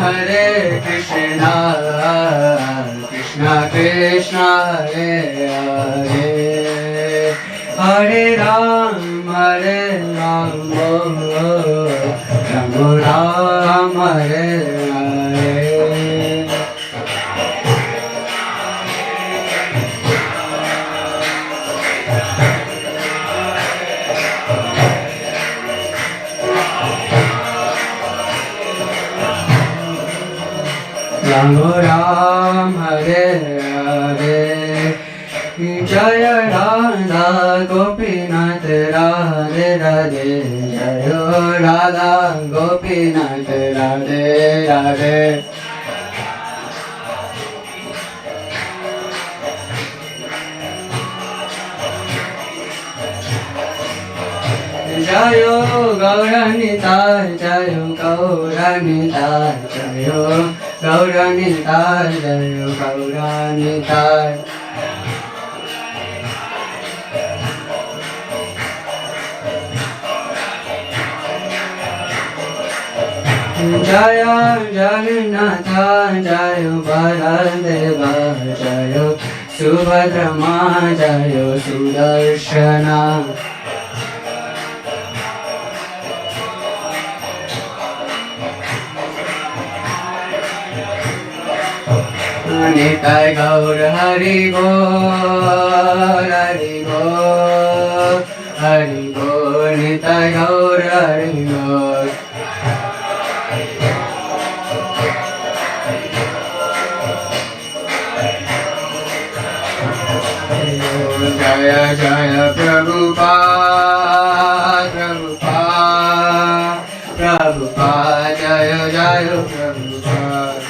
Hare Krishna, Krishna Krishna Hare Hare, Hare Ram, Hare Ram, Ram Ram, Hare Hare. Ram Ram, Hare Hare, Jaya Radha Gopinath Radhe Radhe, Jaya Radha Gopinath Radhe Radhe. Jayo Gauranitai, Jayo Gauranitai, Jayo Gauranitai, Jayo Gauranitai. Jaya Jagannatha, Jayo Baladeva, Jayo Subhadrama, Jayo Sudarshana. Nitai Gaur Hari Bol, Hari Bol, Hari Bol, Nitai Gaur Hari Bol. Jaya Jaya Prabhupada, Prabhupada, Prabhupada, Jaya Jaya Prabhupada.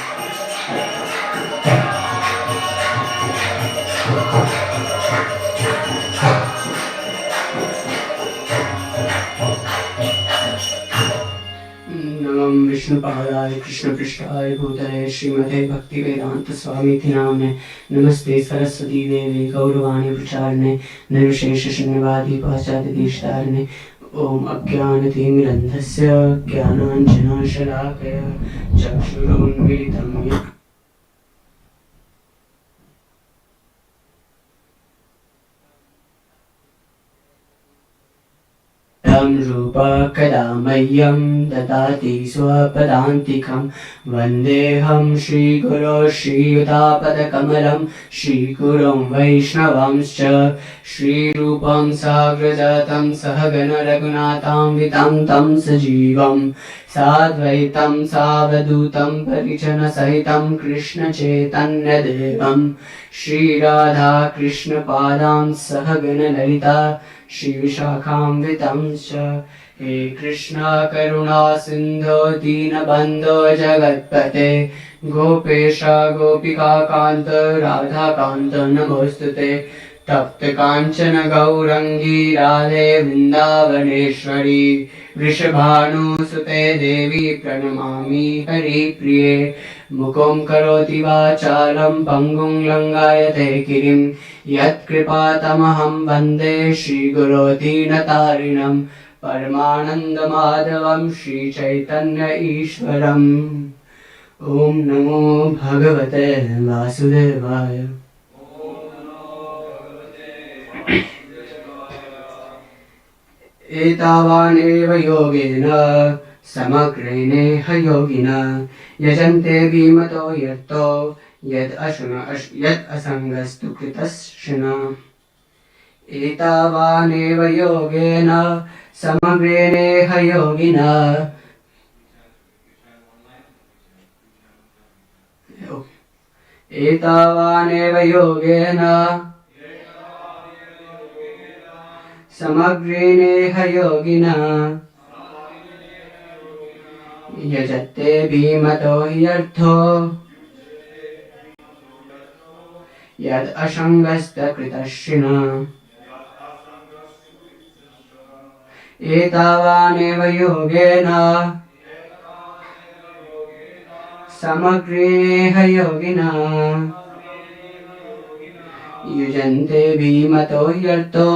नमः विष्णुपादाय कृष्णपृष्ठाय भूतले श्रीमते भक्तिवेदांत स्वामीति नाम्ने नमस्ते सरस्वती देवे गौरवाणी प्रचारणे निर्विशेष शून्यवादी पाश्चात्यदेशतारिणे ओम अज्ञानतिमिरन्धस्य ज्ञानाञ्जनशलाकया चक्षुरुन्मीलितं येन रूपा कदा मह्यं ददाति स्वपदान्तिकं वन्देऽहं श्रीगुरो श्रीयुतापदकमलं श्रीगुरुं वैष्णवंश्च श्रीरूपं साग्रजातं सहगण रघुनाथान्वितं तं सजीवं साद्वैतं सावधूतं परिजनसहितं कृष्णचैतन्यदेवं श्रीराधा कृष्णपादां सहगण ललिता श्रीविशाखान्वितं च हे कृष्णा करुणा सिन्धो दीनबन्धो जगत्पते गोपेश गोपिकान्त राधाकान्त नमोऽस्तुते तप्त काञ्चन गौरङ्गी राधे वृन्दावनेश्वरी वृषभानुसुते देवी प्रणमामि हरिप्रिये मुखं करोति वाचालं पङ्गुं लङ्घयते गिरिं यत्कृपातमहं वन्दे श्रीगुरो दीनतारिणं परमानन्दमाधवं श्रीचैतन्य ईश्वरम् ॐ नमो भगवते वासुदेवाय। एतावानेव योगेन समग्रेणेह योगिना यजन्ते भीमतो यत्तो यद् असङ्गस्तु कृतस्शिना। एतावानेव योगेन समग्रेणेह योगिना एतावानेव योगेन समग्रेणेह योगिना यजते भीमतो ह्यर्थो यद् असङ्गस्तकृतश्रिना। एतावानेव योगेन समग्रेणेह योगिना युजन्ते भीमतो ह्यर्थो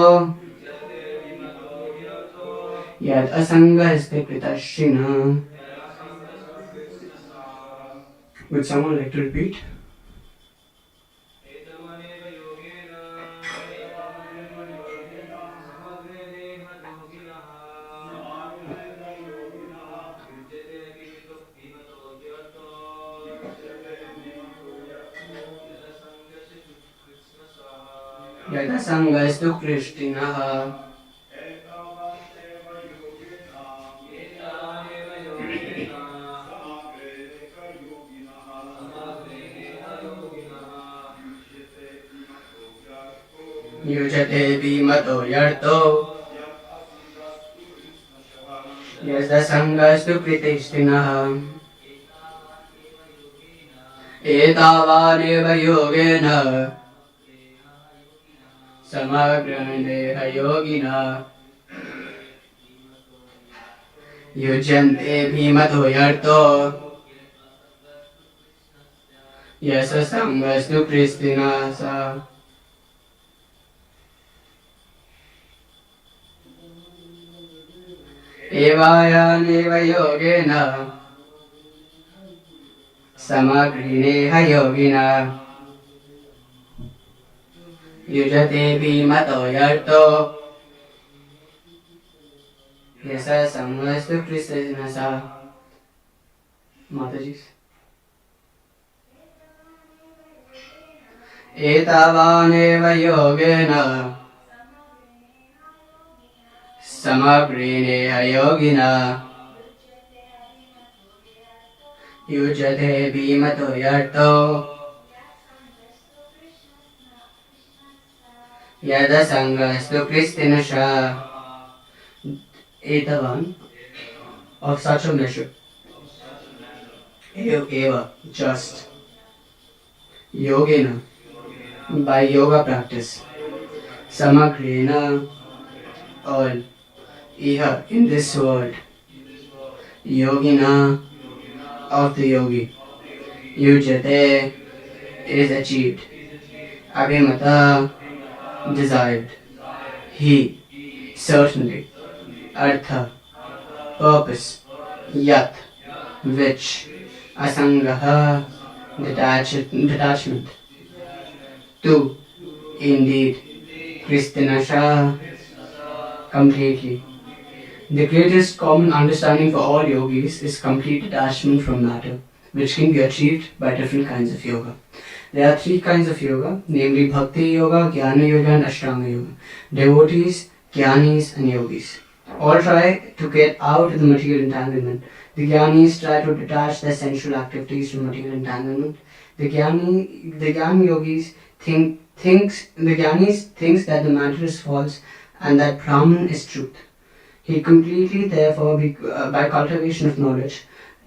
यद् असङ्गस्तकृतश्रिना। Would someone like to repeat? Yada sangastu Krishtinah. Yujate vimato yarto. Yada sangastu Krishtinah. Etavaneva yogena samagrandeha yogina yujante bhimato yarto yasa sangastu kristina sa. Evayaneva yogena samagrineha yogina yujate bhimato yarto yasa sangastu kristina sa. Mataji. Etavaneva yogena samagrineha yogina yujate bhimato yarto yada sangastu kristinasha. Etavan, of such a measure. Eva, just. Yogena, by yoga practice. Samagrena, all. Iha, in this world. Yogina, of the yogi. Yujate, is achieved. Abhimata, desired. He, certainly. Artha, purpose. Yat, which. Asangaha, detachment. Tu, indeed. Kristinasha, completely. The greatest common understanding for all yogis is complete detachment from matter, which can be achieved by different kinds of yoga. There are three kinds of yoga, namely Bhakti Yoga, Jnana Yoga and Ashtanga Yoga. Devotees, Jnanis and Yogis all try to get out of the material entanglement. The Jnanis try to detach their sensual activities from material entanglement. The Jnani Yogis thinks that the matter is false and that Brahman is truth. He completely, therefore, by cultivation of knowledge,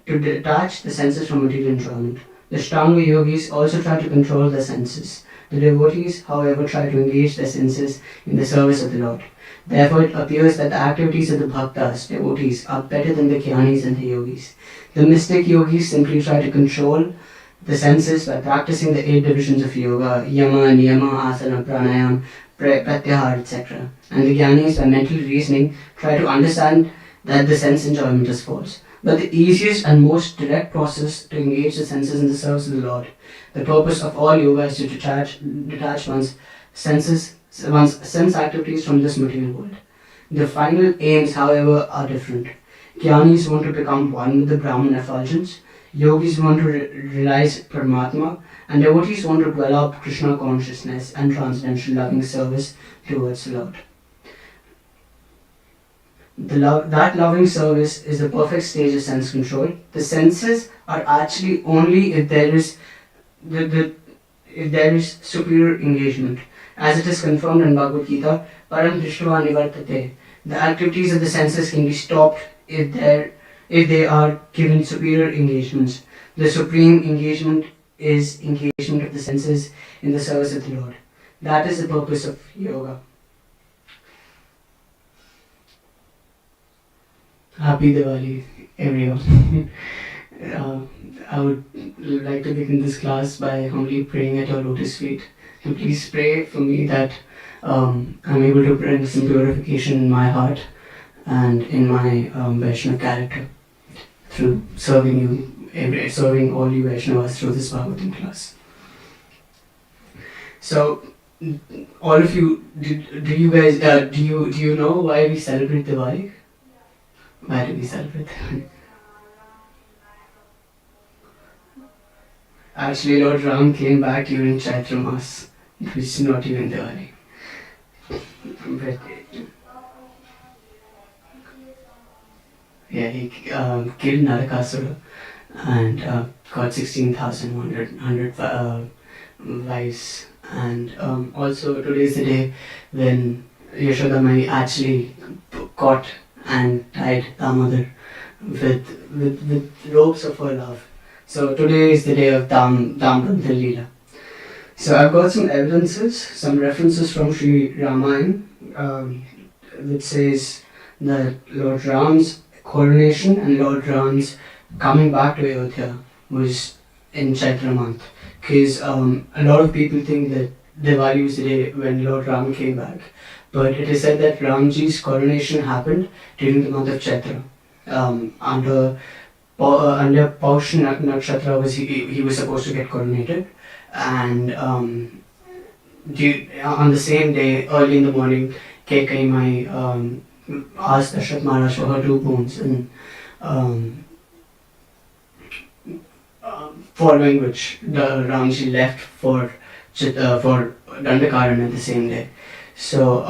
to detach the senses from material enjoyment. The Ashtanga Yogis also try to control their senses. The devotees, however, try to engage their senses in the service of the Lord. Therefore, it appears that the activities of the bhaktas, devotees, are better than the jnanis and the yogis. The mystic yogis simply try to control the senses by practicing the 8 divisions of yoga, yama, niyama, asana, pranayam, pratyahara, etc. And the jnanis, by mental reasoning, try to understand that the sense enjoyment is false. But the easiest and most direct process to engage the senses in the service of the Lord. The purpose of all yoga is to detach one's sense activities from this material world. The final aims, however, are different. Jnanis want to become one with the Brahman effulgence, yogis want to realize Paramatma, and devotees want to develop Krishna consciousness and transcendental loving service towards the Lord. That loving service is the perfect stage of sense control. The senses are actually only if there is superior engagement. As it is confirmed in Bhagavad Gita, Param Drishtva Nivartate. The activities of the senses can be stopped if they are given superior engagements. The supreme engagement is engagement of the senses in the service of the Lord. That is the purpose of yoga. Happy Diwali, everyone. I would like to begin this class by humbly praying at your lotus feet. And please pray for me that I'm able to bring some purification in my heart and in my Vaishnava character through serving you serving all you Vaishnavas through this Bhagavatam class. So, all of you, do you guys, do you know why we celebrate Diwali? Why do we celebrate Diwali? Actually, Lord Ram came back during Chaitra Mas, which is not even Diwali. But, yeah, he killed Narakasura and got 16,100 wives. And also today is the day when Yashoda Mai actually caught and tied Damodar with ropes of her love. So today is the day of Damodar Leela. So I've got some evidences, some references from Sri Ramayana, which says that Lord Ram's coronation and Lord Ram's coming back to Ayodhya was in Chaitra month. Because a lot of people think that Diwali was the day when Lord Ram came back. But it is said that Ramji's coronation happened during the month of Chaitra. Under Paush Nakshatra he was supposed to get coronated. And on the same day, early in the morning, Kekai Mai asked Dashrath Maharaj for her 2 boons, and following which the Ramji left for Dandakaran at the same day. So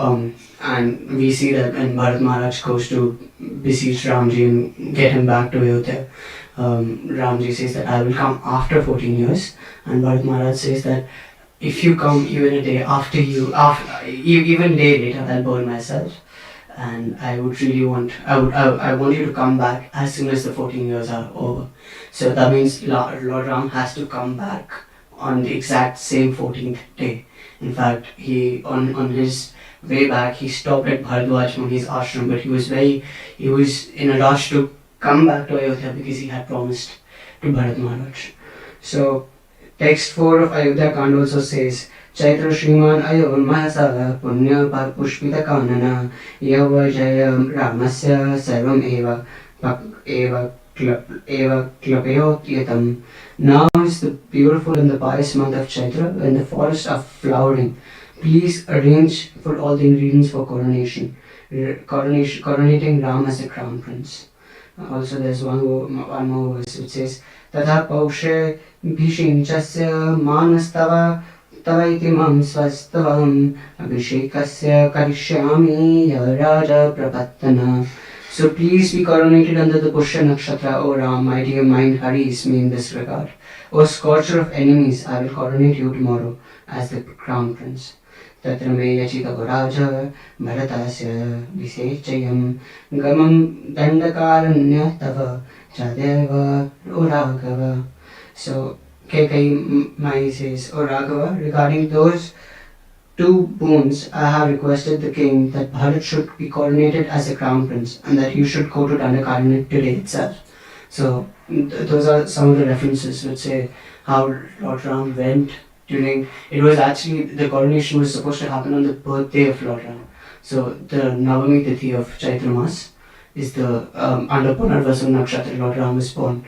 and we see that when Bharat Maharaj goes to beseech Ramji and get him back to Ayodhya, Ramji says that I will come after 14 years, and Bharat Maharaj says that if you come even a day after even day later, I'll burn myself. And I would really want, I want you to come back as soon as the 14 years are over. So that means Lord Ram has to come back on the exact same 14th day. In fact, on his way back, he stopped at Bharadwaj Muni's ashram, but he was in a rush to come back to Ayodhya because he had promised to Bharat Maharaj. So text 4 of Ayodhya Kand also says, Chaitra Shriman Ayon Mahasa Punya Pushpita Kanana Yavajaya Ramasya Sarvam Eva Klapayot Yatam. Now is the beautiful and the pious month of Chaitra when the forests are flowering. Please arrange for all the ingredients for coronating Ram as the crown prince. Also there's one more verse which says, Tadha Paushe Bhishinchasya Manastava Tavaitimam Svastavam Abhishekasya Karishyami Raja Prapattana. So please be coronated under the Pushya Nakshatra, O Ram, my dear mind hurries me in this regard. O scorcher of enemies, I will coronate you tomorrow as the crown prince. Tatra me yachita Raja Bharatasya Visechayam Gamam Dandakaranya Tava Chadeva O Raghava. So Kekai Mai says, O Raghava, regarding those 2 boons, I have requested the king that Bharat should be coronated as a crown prince and that you should go to Dandakaranya today itself. So those are some of the references which say how Lord Ram went during, it was actually, the coronation was supposed to happen on the birthday of Lord Ram. So the Navami Tithi of Chaitra Mas is the, under Punarvasam Nakshatra Lord Ram was born,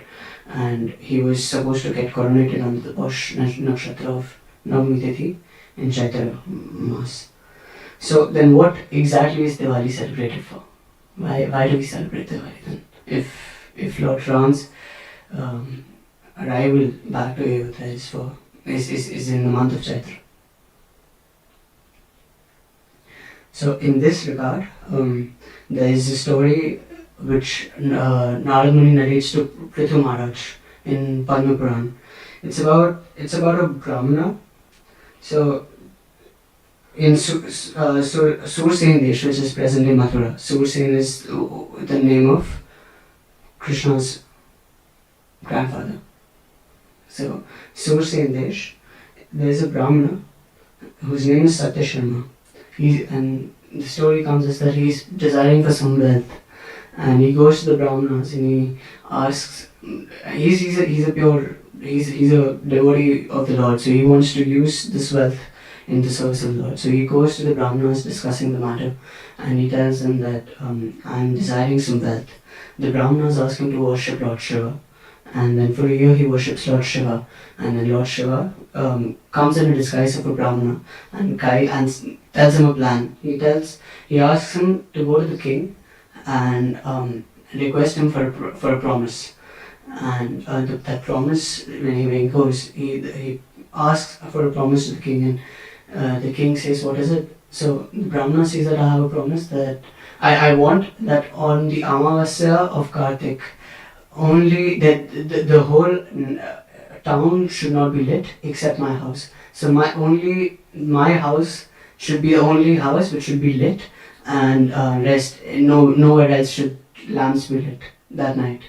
and he was supposed to get coronated on the Posh Nakshatra of Navami Tithi in Chaitra Mas. So then what exactly is Diwali celebrated for? Why do we celebrate Diwali then? If Lord Ram's arrival back to Ayodhya is in the month of Chaitra. So in this regard, there is a story which Narad Muni narrates to Prithu Maharaj in Padma Puran. It's about a Brahmana. So in Sursen Desh, which is present in Mathura, Sursen is the name of Krishna's grandfather. So Sursen Desh, there is a Brahmana whose name is Satya Sharma. And the story comes as that he's desiring for some wealth, and he goes to the Brahmanas and he asks. He's a devotee of the Lord, so he wants to use this wealth in the service of the Lord. So he goes to the Brahmanas discussing the matter, and he tells them that I'm desiring some wealth. The Brahmanas ask him to worship Lord Shiva, and then for a year he worships Lord Shiva, and then Lord Shiva comes in a disguise of a Brahmana and tells him a plan. He asks him to go to the king and request him for a promise. And that promise, when he goes, he asks for a promise to the king, and the king says, "What is it?" So the Brahmana says that I have a promise that I want that on the Amavasya of Kartik, only that the whole town should not be lit except my house. So my house should be the only house which should be lit, and rest nowhere else should lamps be lit that night.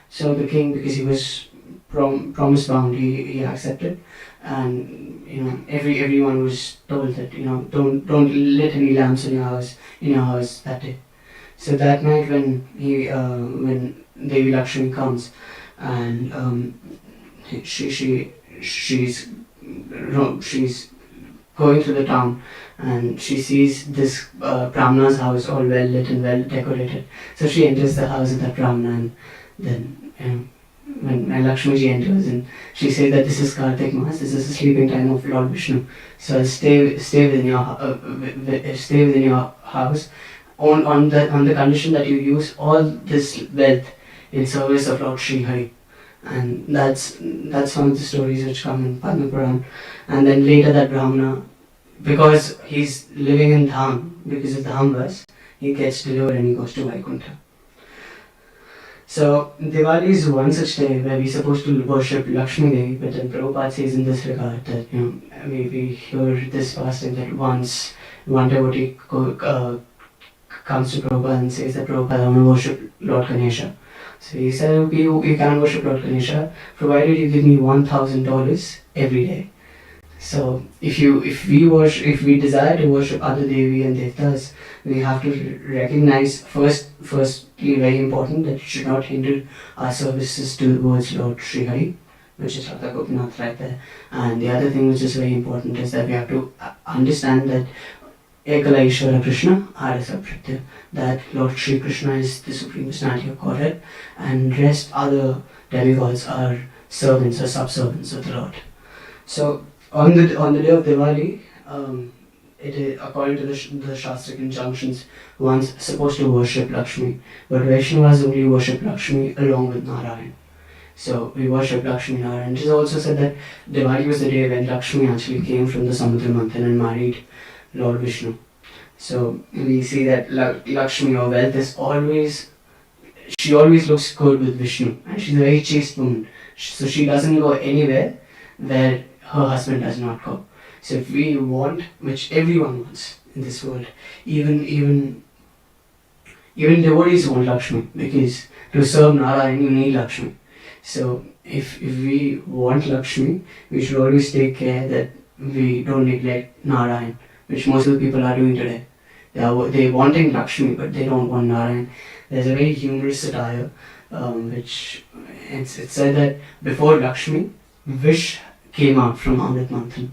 So the king, because he was promise bound, he accepted, and everyone was told that don't lit any lamps in your house that day. So that night when Devi Lakshmi comes, and she's going through the town, and she sees this Brahmana's house all well lit and well decorated. So she enters the house of that Brahmana, and then when Lakshmi ji enters, and she says that this is Kartik Mass, this is the sleeping time of Lord Vishnu. So stay within your house on the condition that you use all this wealth in service of Lord Sri Hari. And that's one of the stories which come in Padma Puran. And then later that Brahmana, because he's living in Dham, because of Dhambas, he gets delivered and he goes to Vaikuntha. So Diwali is one such day where we're supposed to worship Lakshmi Devi, but then Prabhupada says in this regard that we hear this fasting that once one devotee comes to Prabhupada and says that Prabhupada, I want to worship Lord Ganesha. So he said, okay, you can worship Lord Ganesha provided you give me $1,000 every day. So if we desire to worship other Devi and Devtas, we have to recognize firstly very important that it should not hinder our services towards Lord Sri Hari, which is Radha Gopinath right there. And the other thing which is very important is that we have to understand that Ekala Ishvara Krishna Hara Sabhritya, that Lord Sri Krishna is the Supreme Personality of Godhead, and rest other demigods are servants or sub-servants of the Lord. So on the day of Diwali, it is, according to the Shastric injunctions, one's supposed to worship Lakshmi, but Vaishnavas only worship Lakshmi along with Narayan. So we worship Lakshmi Narayan. It is also said that Diwali was the day when Lakshmi actually came from the Samudra Manthan and married Lord Vishnu. So we see that Lakshmi, or wealth, she always looks good with Vishnu, and she's a very chaste woman. So she doesn't go anywhere where her husband does not go. So if we want, which everyone wants in this world, even devotees want Lakshmi, because to serve Narayan you need Lakshmi. So if we want Lakshmi, we should always take care that we don't neglect Narayan, which most of the people are doing today. They're wanting Lakshmi, but they don't want Narayan. There's a very humorous satire, which it's said that before Lakshmi, Vish came out from Amrit Manthan.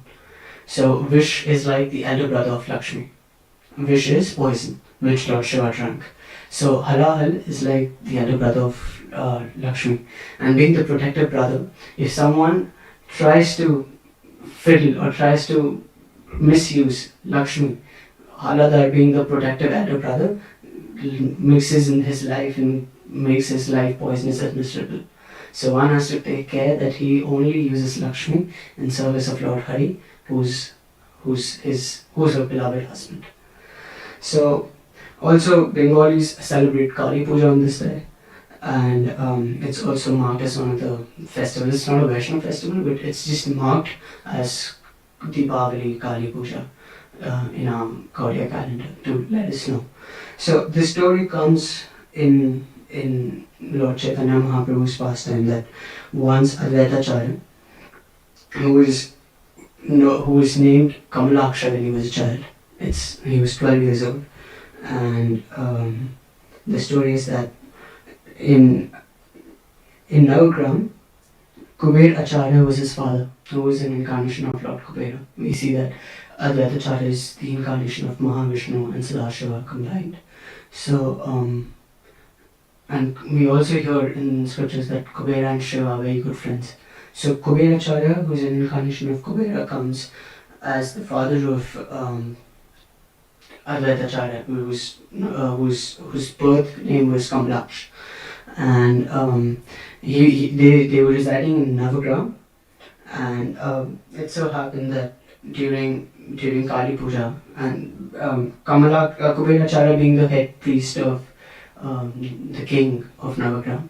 So Vish is like the elder brother of Lakshmi. Vish is poison, which Lord Shiva drank. So Halahal is like the elder brother of Lakshmi. And being the protective brother, if someone tries to fiddle or tries to misuse Lakshmi, Haladar, being the protective elder brother, mixes in his life and makes his life poisonous and miserable. So one has to take care that he only uses Lakshmi in service of Lord Hari, who's her beloved husband. So also Bengalis celebrate Kali Puja on this day, and it's also marked as one of the festivals. It's not a Vaishnava festival, but it's just marked as Deepavali, Kali Puja in our Gaudiya calendar to let us know. So this story comes in Lord Chaitanya Mahaprabhu's pastime, that once Advaitacharya, who was named Kamalaksha when he was a child, he was 12 years old, and the story is that in Navagram, Kuber Acharya was his father, who was an incarnation of Lord Kubera. We see that Advaitacharya is the incarnation of Mahavishnu and Sadashiva combined. So and we also hear in scriptures that Kubera and Shiva are very good friends. So Kuberacharya, who's an incarnation of Kubera, comes as the father of Advaitacharya, whose birth name was Kamalaksh, and they were residing in Navagram, and it so happened that during Kali Puja, and Kuberacharya being the head priest of the king of Navagram,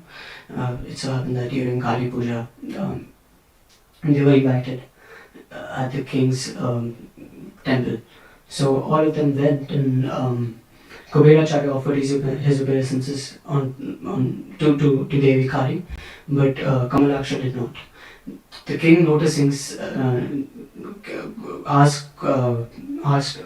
it so happened that during Kali Puja, they were invited at the king's temple. So all of them went, and Kuberacharya offered his obeisances to Devi Kali, but Kamalaksha did not. The king, noticing, asked Kamalaksha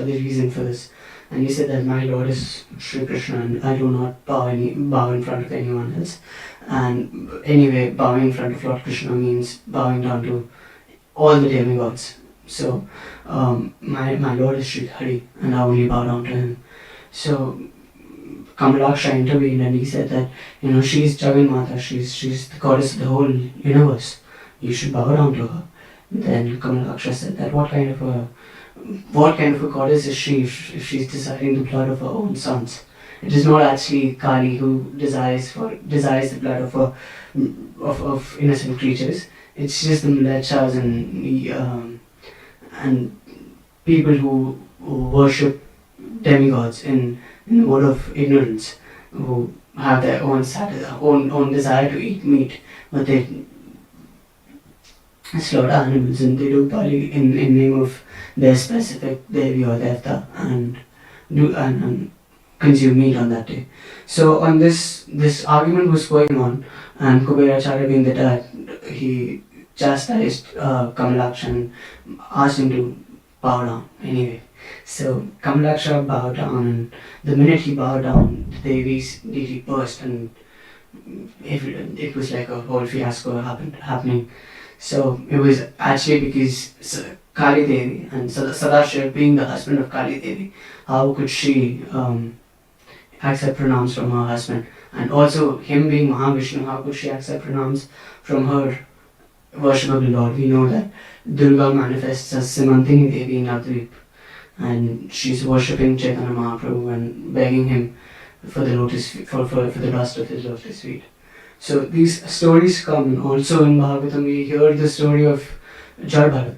the reason for this, and he said that my lord is Sri Krishna, and I do not bow in front of anyone else. And anyway, bowing in front of Lord Krishna means bowing down to all the demigods. So my lord is Sri Hari, and I only bow down to him. So Kamalaksha intervened, and he said that, she's Jagan Mata, she's the goddess of the whole universe. You should bow down to her. Then Kamalaksha said that what kind of a goddess is she if she's desiring the blood of her own sons? It is not actually Kali who desires the blood of innocent creatures. It's just the mlechas and people who worship demigods in the mode of ignorance, who have their own desire to eat meat, but they slaughter animals, and they do bali in name of their specific devi or devta, and consume meat on that day. So on this argument was going on, and Kuberacharya being the dad, he chastised Kamalaksha and asked him to bow down anyway. So Kamalaksha bowed down, and the minute he bowed down, the Devi's deity burst, and it was like a whole fiasco happening. So it was actually because Kali Devi, and Sadashiv being the husband of Kali Devi, how could she accept pranams from her husband? And also him being Mahavishnu, how could she accept pranams from her worshipable Lord? We know that Durga manifests as Simantini Devi in Navadvip, and she's worshipping Chaitanya Mahaprabhu and begging him for the dust of his lotus feet. So these stories come, and also in Bhagavatam we hear the story of Jar Bharat,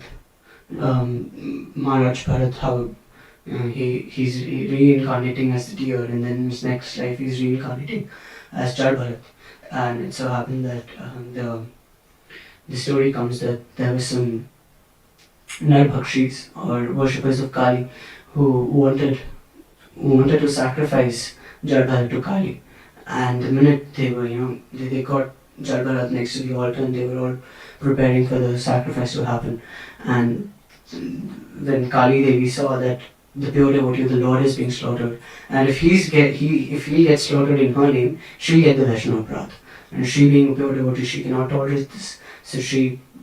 Maharaj Bharat, how he's reincarnating as the deer, and then in his next life he's reincarnating as Jar Bharat. And it so happened that the story comes that there were some Narbhakshis, or worshippers of Kali, who wanted to sacrifice Jar Bharat to Kali. And the minute they were, they got Jar Bharat next to the altar, and they were all preparing for the sacrifice to happen. And when Kali Devi saw that the pure devotee of the Lord is being slaughtered, and if he gets slaughtered in her name, she'll get the Vaishnava Prat. And she being a pure devotee, she cannot tolerate this. So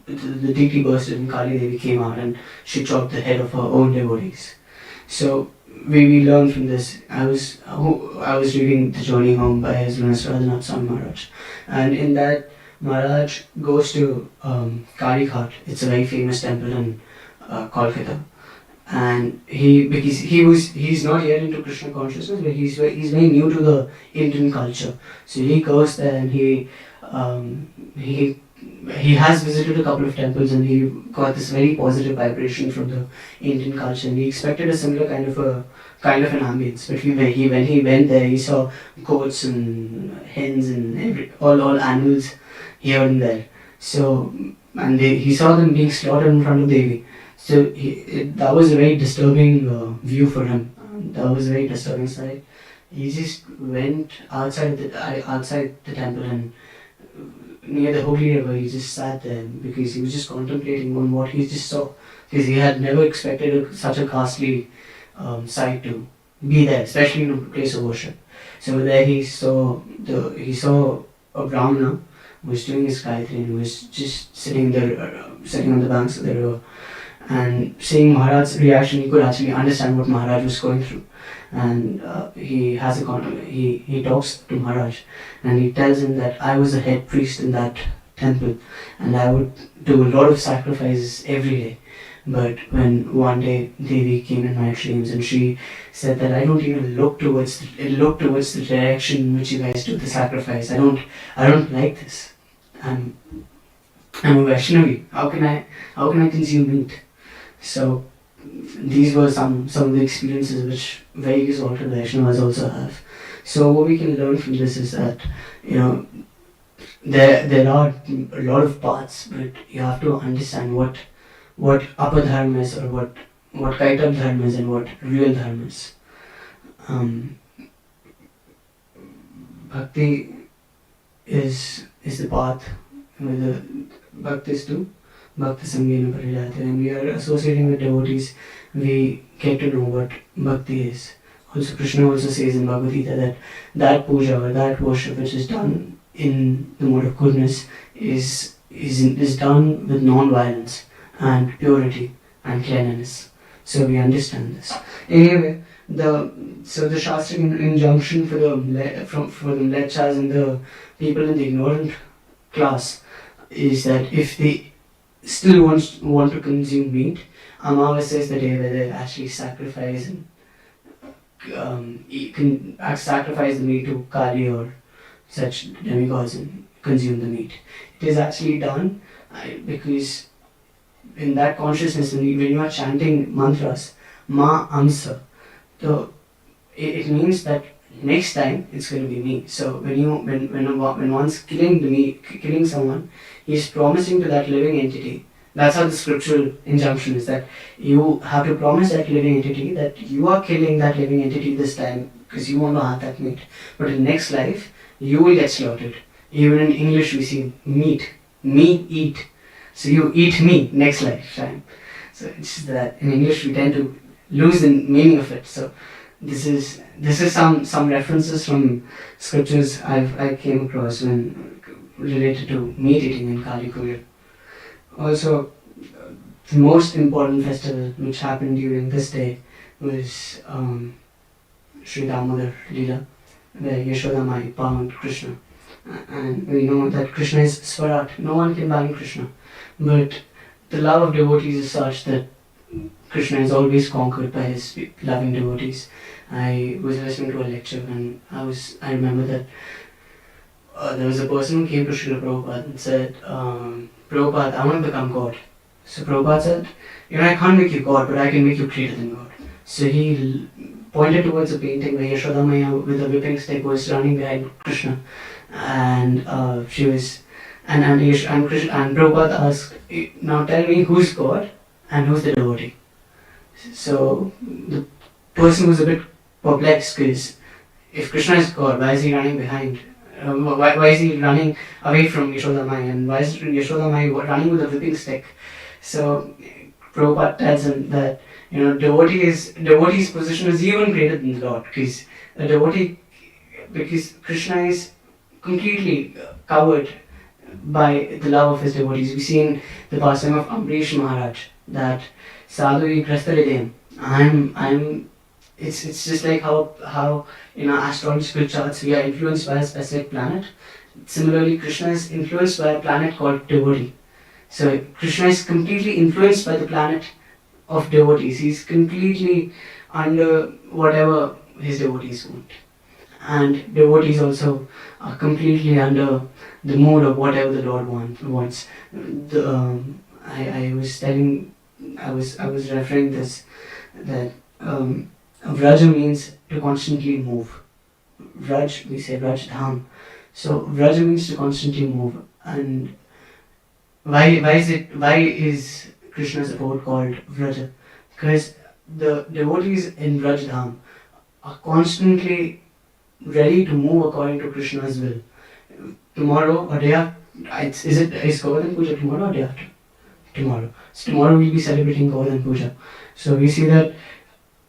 the deity burst, and Kali Devi came out, and she chopped the head of her own devotees. So we learn from this. I was reading The Journey Home by His Holiness Radhanath Swami Maharaj, and in that Maharaj goes to Kali Ghat. It's a very famous temple in Kolkata, and he's not yet into Krishna consciousness, but he's very new to the Indian culture. So he goes there, and he has visited a couple of temples, and he got this very positive vibration from the Indian culture, and he expected a similar kind of an ambience. But when he went there, he saw goats and hens and all animals here and there. So he saw them being slaughtered in front of Devi. So that was a very disturbing view for him. That was a very disturbing sight. He just went outside the temple, and near the holy river, he just sat there because he was just contemplating on what he just saw, because he had never expected such a ghastly sight to be there, especially in a place of worship. So there he saw a Brahmana who was doing his Gayatri, and was just sitting on the banks of the river, And seeing Maharaj's reaction, he could actually understand what Maharaj was going through. And he talks to Maharaj, and he tells him that I was a head priest in that temple, and I would do a lot of sacrifices every day. But when one day Devi came in my dreams and she said that I don't even look towards the direction in which you guys do the sacrifice. I don't like this. I'm a Vaishnavi. How can I consume meat? So these were some of the experiences which very exalted Vaishnavas also have. So what we can learn from this is that, there are a lot of paths, but you have to understand what upper dharma is, or what kaitab dharma is, and what real dharma is. Bhakti is the path where the bhaktis do. Bhakti Sangena Parijate. When we are associating with devotees, we get to know what bhakti is. Also, Krishna also says in Bhagavad Gita that puja or that worship which is done in the mode of goodness is done with non-violence and purity and cleanliness. So we understand this. Anyway, the Shastric injunction for the lechas and the people in the ignorant class is that if they still want to consume meat, Amavasya is the day where they actually sacrifice sacrifice the meat to Kali or such demigods and consume the meat. It is actually done because in that consciousness, when you are chanting mantras, Ma Amsa, it means that next time it's going to be me. So when one's killing someone, he's promising to that living entity. That's how the scriptural injunction is, that you have to promise that living entity that you are killing that living entity this time because you want to have that meat. But in next life, you will get slaughtered. Even in English we see meat, me eat. So you eat me next lifetime. So it's just that in English we tend to lose the meaning of it. So this is some references from scriptures I came across when related to meat eating in Kali Puja. Also, the most important festival which happened during this day was Sri Damodar Leela, where Yashoda Mai bound Krishna. And we know that Krishna is Swarat, no one can ban Krishna. But the love of devotees is such that Krishna is always conquered by his loving devotees. I was listening to a lecture and I remember that there was a person who came to Srila Prabhupada and said, Prabhupada, I want to become God. So Prabhupada said, I can't make you God, but I can make you greater than God. So he pointed towards a painting where Yashoda Maya with a whipping stick was running behind Krishna. And she was, and Prabhupada asked, now tell me who's God and who's the devotee. So the person was a bit perplexed because if Krishna is God, why is he running behind? Why is he running away from Yashoda Mai, and why is Yashoda Mai running with a whipping stick? So Prabhupada tells him that devotee's position is even greater than God, because Krishna is completely covered by the love of his devotees. We see in the pastime of Ambrish Maharaj that Sadhu Grastharidayam. It's just like how in our astrological charts we are influenced by a specific planet. Similarly, Krishna is influenced by a planet called devotee. So Krishna is completely influenced by the planet of devotees. He's completely under whatever his devotees want. And devotees also are completely under the mood of whatever the Lord wants. I was referring this that Vraja means to constantly move. Vraj, we say Vraj Dham. So Vraja means to constantly move. And why is Krishna's abode called Vraja? Because the devotees in Vraj Dham are constantly ready to move according to Krishna's will. Tomorrow or day after, is Govardhan Puja tomorrow or day after? Tomorrow. So tomorrow we'll be celebrating Govardhan Puja. So we see that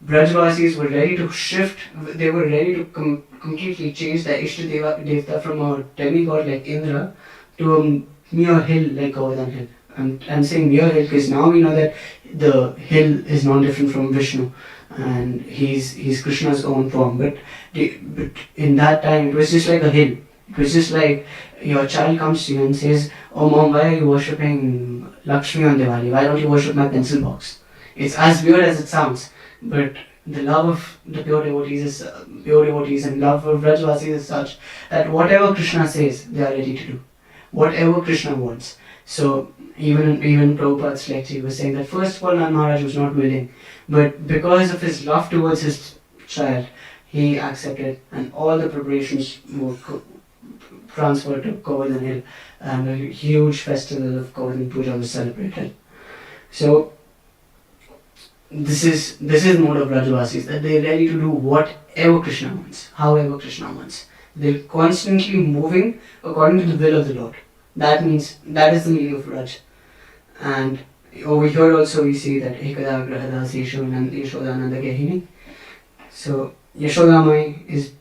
Brajvasis were ready to shift, they were ready to completely change the Ishtadeva Devta from a demigod like Indra to a mere hill like Govardhan Hill. I'm saying near hill because now we know that the hill is not different from Vishnu, and he's Krishna's own form. But in that time, it was just like a hill. It was just like your child comes to you and says, "Oh mom, why are you worshipping Lakshmi on Diwali? Why don't you worship my pencil box?" It's as weird as it sounds, but the love of the pure devotees and love of Vrajvasis is such that whatever Krishna says, they are ready to do. Whatever Krishna wants. So even Prabhupada's lecture, he was saying that first of all, Nand Maharaj was not willing, but because of his love towards his child, he accepted, and all the preparations were transferred to Govardhan Hill, and a huge festival of Govardhan Puja was celebrated. So this is mode of Rajavasis, that they're ready to do whatever Krishna wants, however Krishna wants. They're constantly moving according to the will of the Lord. That means, that is the meaning of Raj. And over here also we see that Ekada Grahada Seshu and Yashodananda Gehini. So Yashodamai is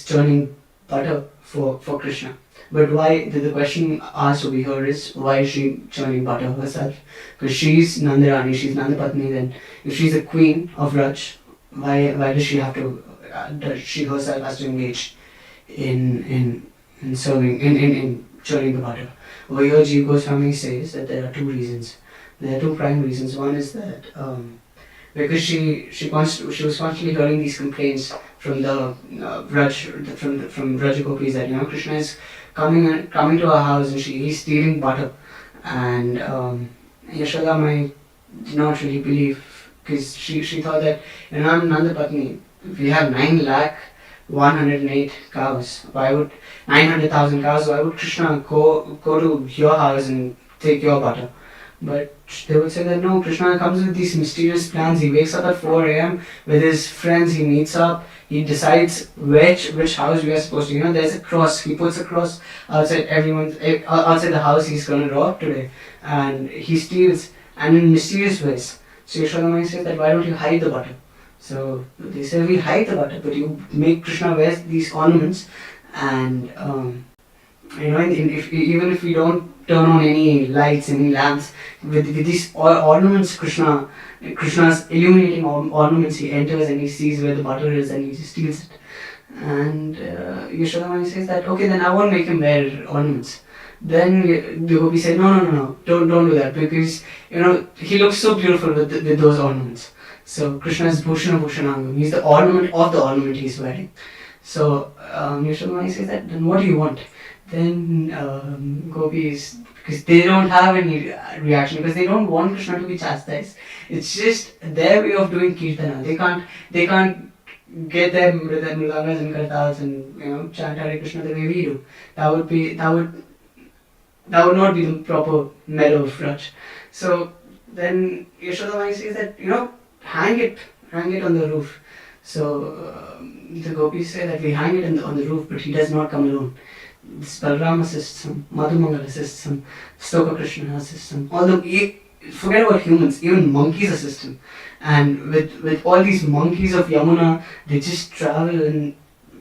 churning butter for Krishna. But why, the question asked over here is, why is she churning butter herself? Because she's Nandarani, she's Nandapatni, then if she's a queen of Raj, why does she have to, does she herself has to engage in serving, in churning the butter? Over here Jiva Goswami says that there are two reasons. There are two prime reasons. One is that because she was constantly hearing these complaints from the from Raja Gopis that Krishna is coming to our house and he's stealing butter, and Yashoda Mai did not really believe, because she thought that I'm Nandapatni, we have 9,108 cows, why would 900,000 cows, why would Krishna go to your house and take your butter? But they would say that no, Krishna comes with these mysterious plans. He wakes up at 4 a.m. with his friends, he meets up, he decides which house we are supposed to, there's a cross, he puts a cross outside outside the house he's going to rob today, and he steals, and in mysterious ways. So Yashodamai says that why don't you hide the butter? So they say we hide the butter, but you make Krishna wear these ornaments, and even if we don't turn on any lights, any lamps, with these ornaments, Krishna's illuminating ornaments, he enters and he sees where the butter is and he just steals it. And Yashodamani says that, okay, then I won't make him wear ornaments. Then the gopi said, no, don't do that, because he looks so beautiful with those ornaments. So Krishna is Bhushana Bhushanangam, he's the ornament of the ornament he's wearing. So Yashodamani says that, then what do you want? Then gopis, because they don't have any reaction, because they don't want Krishna to be chastised. It's just their way of doing kirtana. They can't get their mridangas and kartals and chant Hare Krishna the way we do. That would not be the proper meadow of Raj. So then Yashodamai says that hang it on the roof. So the gopis say that we hang it on the roof, but he does not come alone. This Balram assists him, Madhumangal assists him, Stoka Krishna assists him. Forget about humans, even monkeys assist him. And with all these monkeys of Yamuna, they just travel, and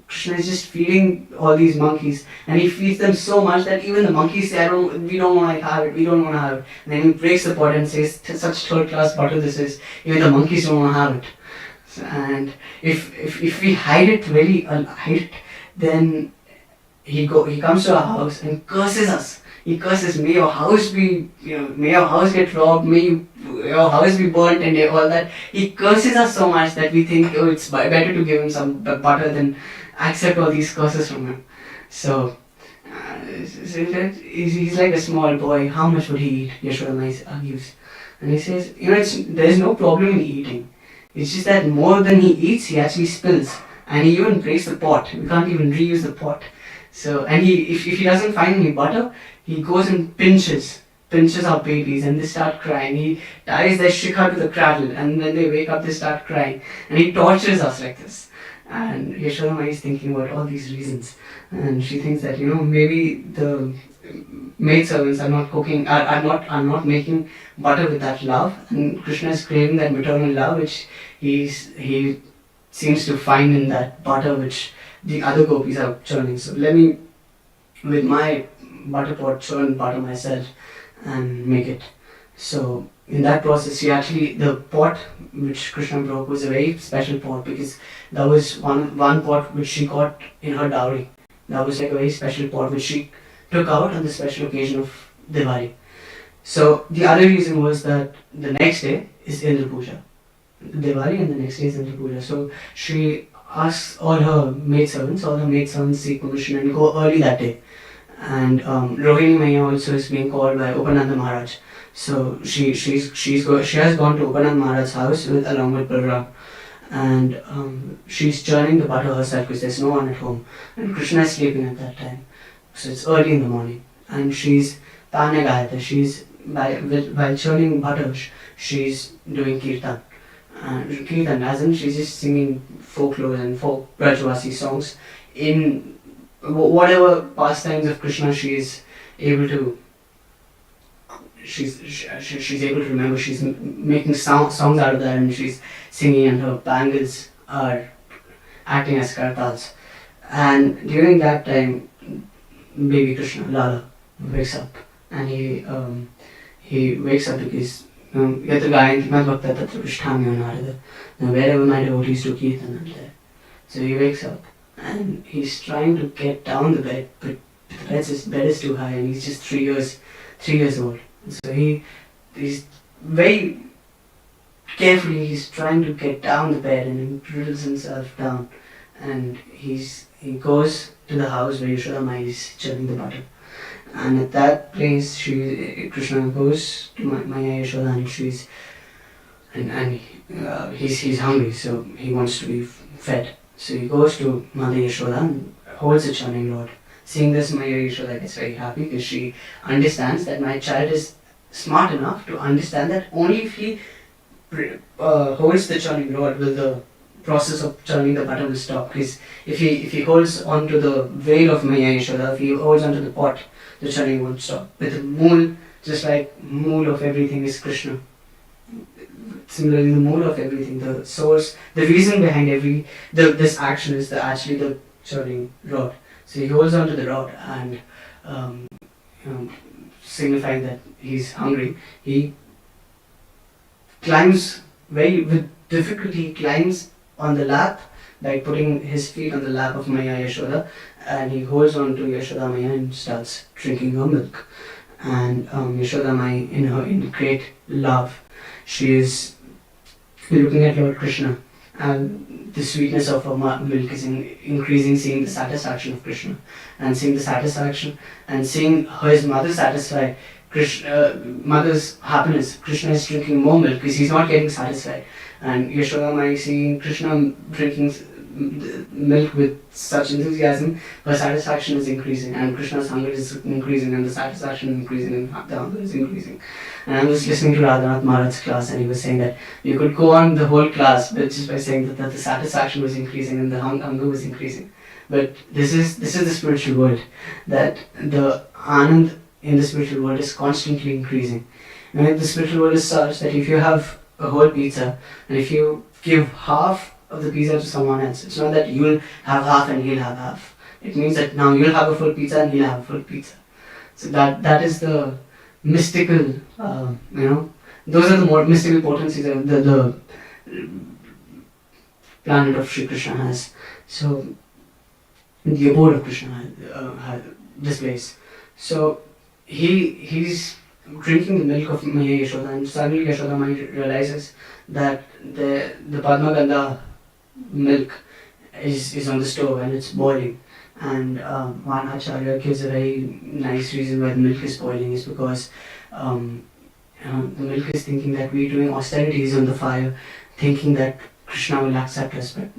Krishna is just feeding all these monkeys, and he feeds them so much that even the monkeys say, we don't want to have it, we don't want to have it. And then he breaks the pot and says, such third class butter this is, even the monkeys don't want to have it. And if we hide it, then he comes to our house and curses us. He curses, may your house get robbed, may your house be burnt, and all that. He curses us so much that we think, it's better to give him some butter than accept all these curses from him. So he's like a small boy. How much would he eat? Yashodamai argues, and he says, there's no problem in eating. It's just that more than he eats, he actually spills, and he even breaks the pot. We can't even reuse the pot. So, and if he doesn't find any butter, he goes and pinches our babies, and they start crying. He ties their shikha to the cradle, and when they wake up, they start crying, and he tortures us like this. And Yashodamai is thinking about all these reasons, and she thinks that maybe the maidservants are not making butter with that love, and Krishna is craving that maternal love, which he seems to find in that butter which the other gopis are churning. So let me, with my butter pot, churn butter myself and make it. So in that process, the pot which Krishna broke was a very special pot, because that was one pot which she got in her dowry. That was like a very special pot which she took out on the special occasion of Diwali. So the other reason was that the next day is Indra Puja, Diwali, and the next day is Indra Puja. So she asks all her maidservants seek permission and go early that day. And Rohini Maya also is being called by Upananda Maharaj. So she has gone to Upananda Maharaj's house along with Balram, and she's churning the butter herself because there's no one at home, and Krishna is sleeping at that time. So it's early in the morning, and she's Tanya Gayata. While churning butter, she's doing kirtan. Kirtan, as in she's just singing folklore and folk Brajvasi songs in whatever pastimes of Krishna she's able to. She's able to remember. She's making songs out of that, and she's singing, and her bangles are acting as kartals. And during that time, baby Krishna, Lala, wakes up, and he wakes up because Yatra Gayanti Mad Bhakta Tatra Prishthamyo Narada. Now wherever my devotees do kirtan, I'm there. So he wakes up and he's trying to get down the bed, but the bed is too high, and he's just 3 years old. So he's very carefully, he's trying to get down the bed, and he drills himself down, and he goes to the house where Yashoda Mai is churning the butter. And at that place, Krishna goes to Maya Yashoda, and he's hungry, so he wants to be fed. So he goes to Mother Yashoda and holds the churning rod. Seeing this, Maya Yashoda gets very happy because she understands that my child is smart enough to understand that only if he holds the churning rod will the process of churning the butter will stop. Because if he holds onto the veil of Maya Yashoda, if he holds onto the pot, the churning won't stop. But the mool, just like mool of everything is Krishna. Similarly, the mool of everything, the source, the reason behind this action is actually the churning rod. So he holds onto the rod, and signifying that he's hungry, he climbs with difficulty. He climbs on the lap by putting his feet on the lap of Maya Yashoda, and he holds on to Yashoda Maya and starts drinking her milk. And Yashoda Maya, in great love, she is looking at Lord Krishna, and the sweetness of her milk is increasing, seeing the satisfaction of Krishna, and seeing the satisfaction, and seeing his mother satisfied, mother's happiness. Krishna is drinking more milk because he's not getting satisfied, and Yashoda Mai seeing Krishna drinking milk with such enthusiasm, her satisfaction is increasing, and Krishna's hunger is increasing, and the satisfaction is increasing, and the hunger is increasing. And I was listening to Radhanath Maharaj's class, and he was saying that you could go on the whole class, but just by saying that the satisfaction was increasing and the hunger was increasing. But this is the spiritual world, that the anand in the spiritual world is constantly increasing. And the spiritual world is such that if you have a whole pizza, and if you give half of the pizza to someone else, it's not that you'll have half and he'll have half. It means that now you'll have a full pizza and he'll have a full pizza. So that is the mystical, those are the more mystical potencies that the planet of Sri Krishna has. So the abode of Krishna displays. So he's drinking the milk of Maya Yashoda, and suddenly Yashoda Maya realizes that the Padma Gandha milk is on the stove and it's boiling. And one Acharya gives a very nice reason why the milk is boiling is because the milk is thinking that we're doing austerities on the fire, thinking that Krishna will accept us, but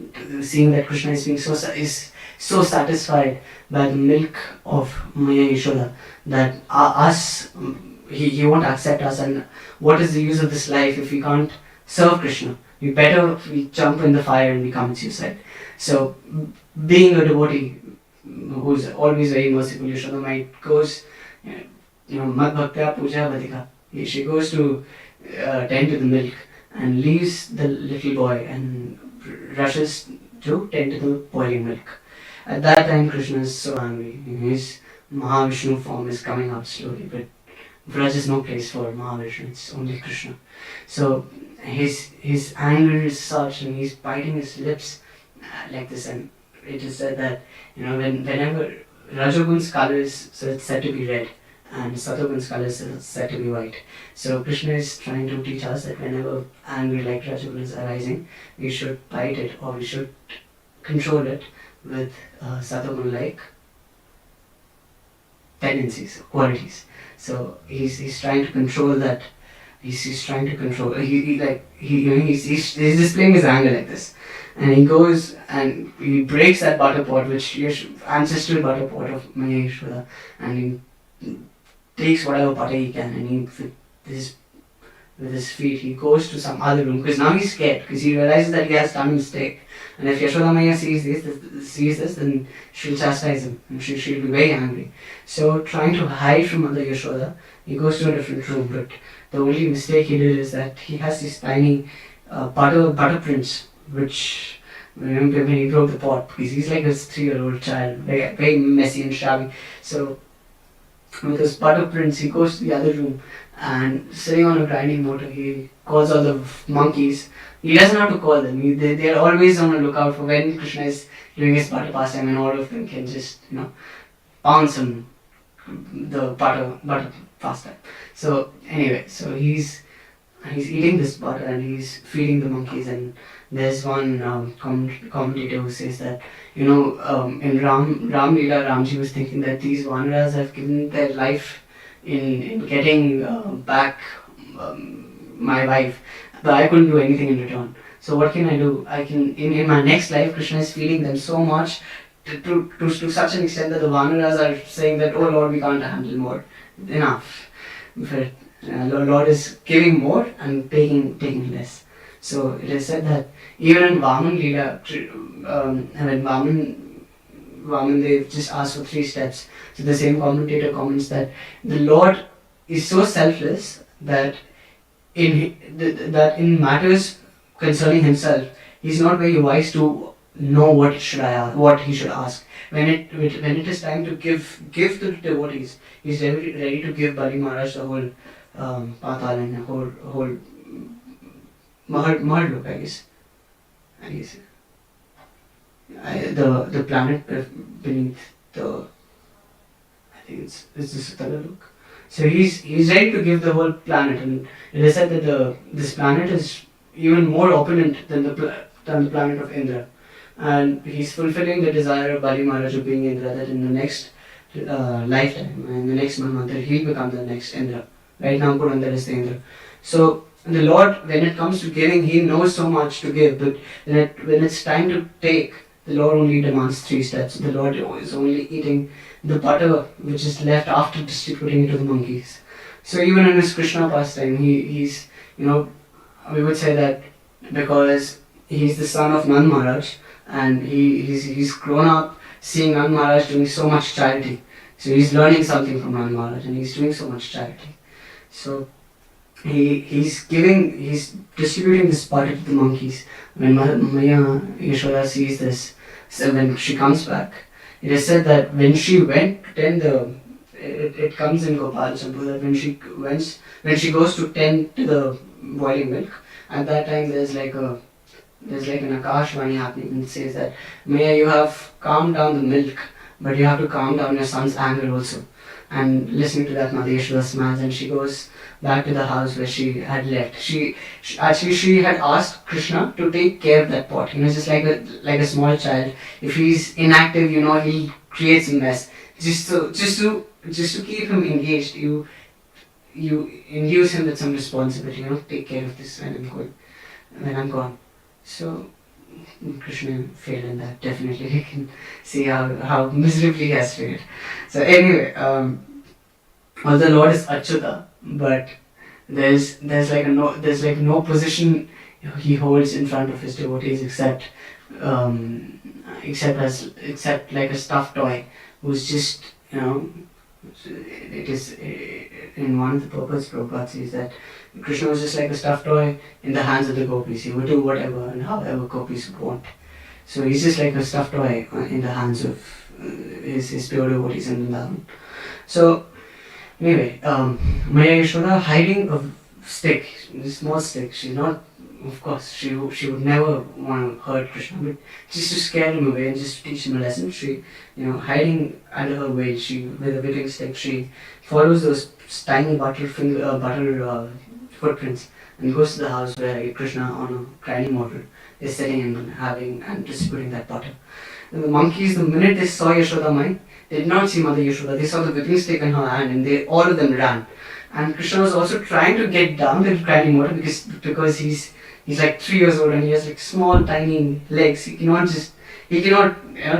seeing that Krishna is being so satisfied by the milk of Maya Yashoda that he won't accept us, and what is the use of this life if we can't serve Krishna? We jump in the fire and we commit suicide. So being a devotee who's always very merciful, Yashoda Mai goes, Mad Bhaktya Puja Vadika. She goes to tend to the milk and leaves the little boy and rushes to tend to the boiling milk. At that time, Krishna is so angry. He's Mahavishnu form is coming out slowly, but Vraj is no place for Mahavishnu, it's only Krishna. So his anger is such, and he's biting his lips like this, and it is said that whenever Rajagun's color is said to be red, and Satagun's color is said to be white. So Krishna is trying to teach us that whenever anger like Rajagun is arising, we should bite it, or we should control it with Satagun like tendencies, qualities. So he's trying to control that. He's trying to control. He's displaying his anger like this, and he goes and he breaks that butter pot, which ancestral butter pot of Maya Yashoda, and he takes whatever butter he can, and with his feet he goes to some other room, because now he's scared, because he realizes that he has done a mistake, and if Yashoda Maya sees this, then she'll chastise him, and she'll be very angry. So trying to hide from Mother Yashoda, he goes to a different room, but the only mistake he did is that he has these tiny butter prints, which when he broke the pot, because he's like a 3-year-old child, very, very messy and shabby. So with his butter prints, he goes to the other room, and sitting on a grinding motor, he calls all the monkeys. He doesn't have to call them. They're always on the lookout for when Krishna is doing his butter pastime, and all of them can just pounce on the butter pastime. So anyway, so he's eating this butter and he's feeding the monkeys, and there's one commentator who says that in Ram Leela, Ramji was thinking that these Vanaras have given their life in getting back my wife, but I couldn't do anything in return. So what can I do? I can in my next life, Krishna is feeding them so much to such an extent that the Vanaras are saying that, oh Lord, we can't handle more, enough. But Lord is giving more and taking less. So it is said that even in Vaman Leela, when Vaman they just asked for 3 steps. So the same commentator comments that the Lord is so selfless that in matters concerning himself, he's not very wise to know what he should ask. When it is time to give to the devotees, he's ready to give Bali Maharaj the whole Patal and the whole Mahadloka, I guess. The planet beneath the, I think it's the Sutalalok. So he's ready to give the whole planet, and it is said that this planet is even more opulent than the planet of Indra, and he's fulfilling the desire of Bali Maharaj of being Indra, that in the next lifetime, in the next Manvantara, he'll become the next Indra. Right now, Purandar is the Indra. So the Lord, when it comes to giving, he knows so much to give, but when it's time to take, the Lord only demands 3 steps. The Lord is only eating the butter which is left after distributing it to the monkeys. So even in his Krishna pastime, he's we would say that because he's the son of Nand Maharaj, and he's grown up seeing Nand Maharaj doing so much charity. So he's learning something from Nand Maharaj, and he's doing so much charity. So he's distributing this butter to the monkeys. When Maya Yashoda sees this, so when she comes back, it is said that when she went to tend it comes in Gopal Champu, that when she goes to tend to the boiling milk, at that time there's like an Akashvani happening, and it says that, Maya, you have calmed down the milk, but you have to calm down your son's anger also. And listening to that, Mother Yashoda smiles, and she goes back to the house where she had left. She had asked Krishna to take care of that pot. Just like a small child. If he's inactive, he creates a mess. Just to keep him engaged, you induce him with some responsibility. Take care of this when I'm gone. So Krishna failed in that. Definitely, you can see how miserably he has failed. So anyway, although Lord is Achyuta, but there's no position he holds in front of his devotees except like a stuffed toy, who's just it is in one of the purports Prabhupada says that Krishna was just like a stuffed toy in the hands of the gopis. He would do whatever and however gopis would want. So he's just like a stuffed toy in the hands of his pure devotees in Vrindavan. So anyway, Maya Yashoda hiding a stick, a small stick. She's not, of course, she would never want to hurt Krishna, but just to scare him away and just to teach him a lesson. She, hiding under her veil, she with a whipping stick, she follows those tiny butter footprints and goes to the house where Krishna on a grinding mortar is sitting and having and distributing that butter. And the monkeys, the minute they saw Yashoda Mai, they did not see Mother Yashoda. They saw the whipping stick in her hand, and all of them ran. And Krishna was also trying to get down the grinding mortar because he's like 3 years old and he has like small tiny legs. He cannot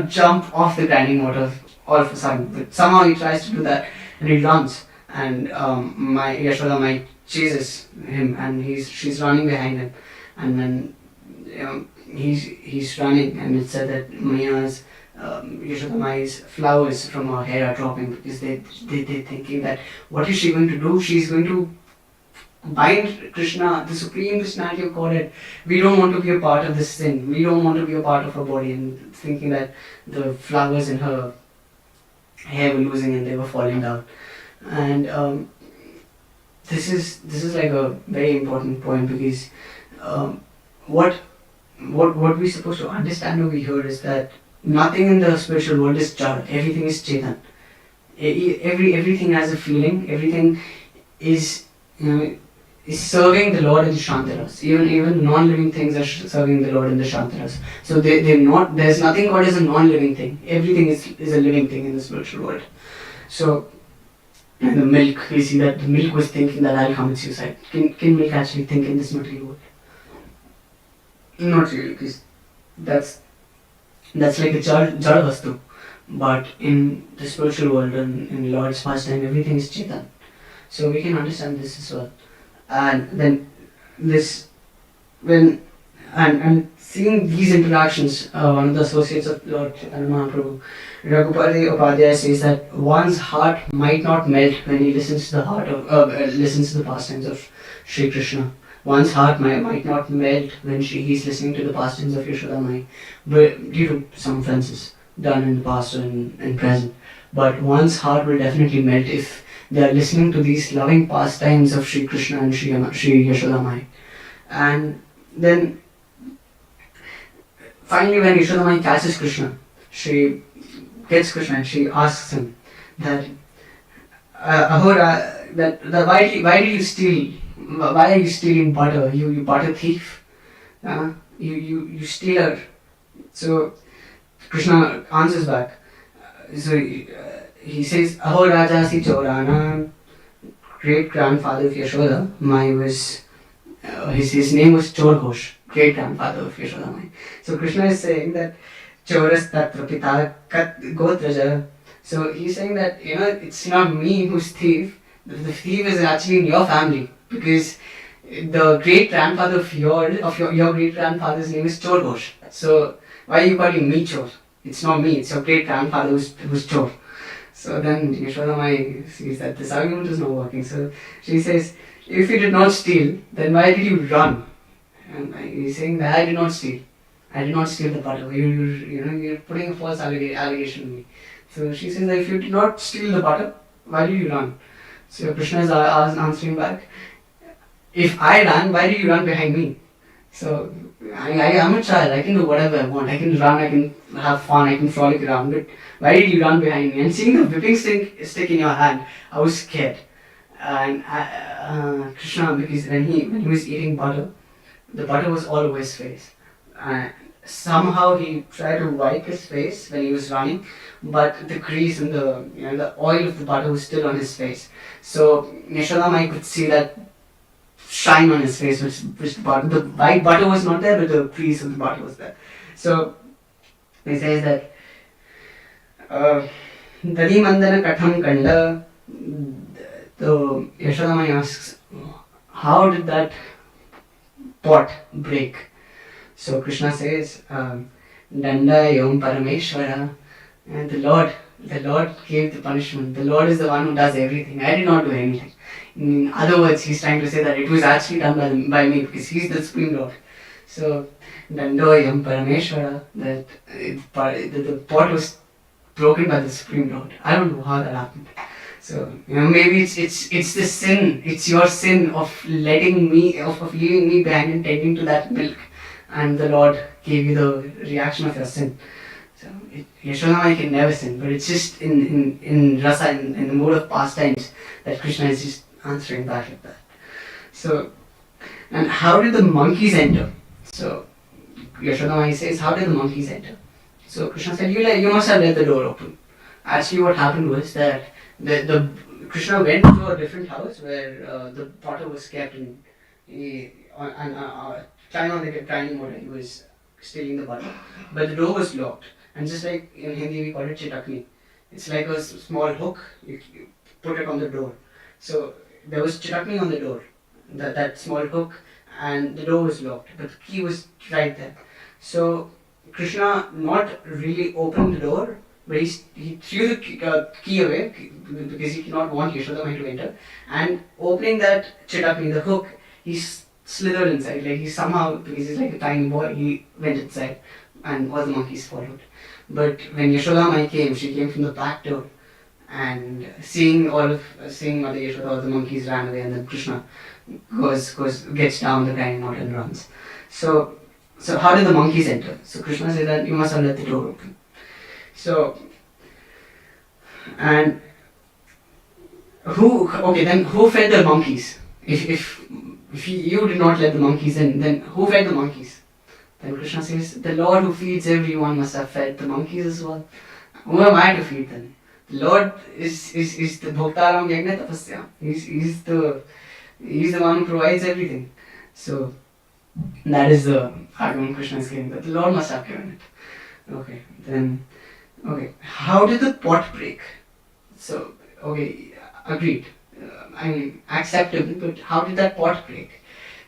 jump off the grinding mortar all of a sudden. But somehow he tries to do that and he runs. And my Yashoda Mai chases him and she's running behind him. And then he's running, and it said that Maya's Yashoda Mai's flowers from her hair are dropping because they're thinking that what is she going to do? She's going to bind Krishna, the Supreme Personality of Godhead. We don't want to be a part of this sin. We don't want to be a part of her body, and thinking that the flowers in her hair were losing and they were falling down. And this is like a very important point because what we're supposed to understand over here is that nothing in the spiritual world is jada. Everything is chetan. Everything has a feeling. Everything is is serving the Lord in the Shantaras. Even non-living things are serving the Lord in the Shantaras. So they're not. There's nothing called as a non-living thing. Everything is a living thing in the spiritual world. So. And the milk, we see that the milk was thinking that I'll commit suicide. Can milk actually think in this material world? Not really, because that's like a jada vastu. But in the spiritual world and in Lord's pastime, everything is chetan. So we can understand this as well. And then and seeing these interactions, one of the associates of Lord Chaitanya Mahaprabhu, Raghupati Upadhyaya, says that one's heart might not melt when he listens to the pastimes of Sri Krishna. One's heart might not melt when he's listening to the pastimes of Yashoda Mai, but due to some offenses done in the past and present. But one's heart will definitely melt if they are listening to these loving pastimes of Sri Krishna and Sri Yashoda Mai. And then finally, when Yashoda Mai catches Krishna, she gets Krishna and she asks him that, why did you steal? Why are you stealing butter? You butter thief. You stealer. So Krishna answers back. So he says, Aho Raja si Chaurana, great grandfather of Yashoda Mai was, his name was Chor Ghosh, great grandfather of Yashoda Mai. So Krishna is saying that Choras tatra pita kat gotraja. So he's saying that it's not me who's thief. The thief is actually in your family because the great grandfather of your great grandfather's name is Chor Ghosh. So why are you calling me Chor? It's not me. It's your great grandfather who's Chor. So then Yashoda Mai sees that this argument is not working. So she says, if you did not steal, then why did you run? And he's saying that I did not steal. I did not steal the butter. You're putting a false allegation on me. So she says that if you did not steal the butter, why did you run? So Krishna is answering back, if I ran, why did you run behind me? So I'm a child, I can do whatever I want. I can run, I can have fun, I can frolic around, but why did you run behind me? And seeing the whipping stick in your hand, I was scared. And Krishna, because when he was eating butter, the butter was all over his face. Somehow he tried to wipe his face when he was running, but the grease and the oil of the butter was still on his face. So Yashoda Mai could see that shine on his face, which the white butter was not there, but the grease of the butter was there. So he says that Dadi Mandana Katham Kanda. So Yashoda Mai asks, how did that pot break? So Krishna says, Danda Yom Parameshwara, and the Lord gave the punishment. The Lord is the one who does everything. I did not do anything. In other words, he's trying to say that it was actually done by me because he's the Supreme Lord. So Danda Yom Parameshwara, that the pot was broken by the Supreme Lord. I don't know how that happened. So maybe it's the sin. It's your sin of letting me of leaving me behind and tending to that milk, and the Lord gave you the reaction of your sin. So Yashodamai can never sin, but it's just in rasa, in the mode of pastimes, that Krishna is just answering back like that. So, and how did the monkeys enter? So Yashodamai says, how did the monkeys enter? So Krishna said, you must have left the door open. Actually, what happened was that the Krishna went to a different house where the potter was kept, and time on the grinding mode, he was stealing the butter, but the door was locked. And just like in Hindi we call it chitakni, it's like a small hook. You put it on the door. So there was chitakni on the door, that small hook, and the door was locked, but the key was right there. So Krishna not really opened the door, but he threw the key away because he did not want Yashodamai to enter. And opening that chitakni, the hook, he slithered inside. Like he somehow, because he's like a tiny boy, he went inside, and all the monkeys followed. But when Yashodamai came, she came from the back door, and seeing Mother Yashoda, all the monkeys ran away, and then Krishna gets down the grinding mode and runs. So how did the monkeys enter? So Krishna said that you must have let the door open. So, and who fed the monkeys? If you did not let the monkeys in, then who fed the monkeys? Then Krishna says, the Lord who feeds everyone must have fed the monkeys as well. Who am I to feed them? The Lord is the Bhoktaram Yajna Tapasya. He's the one who provides everything. So that is the argument Krishna is giving, that the Lord must have given it. Okay, how did the pot break? So, okay, agreed. Acceptable, but how did that pot break?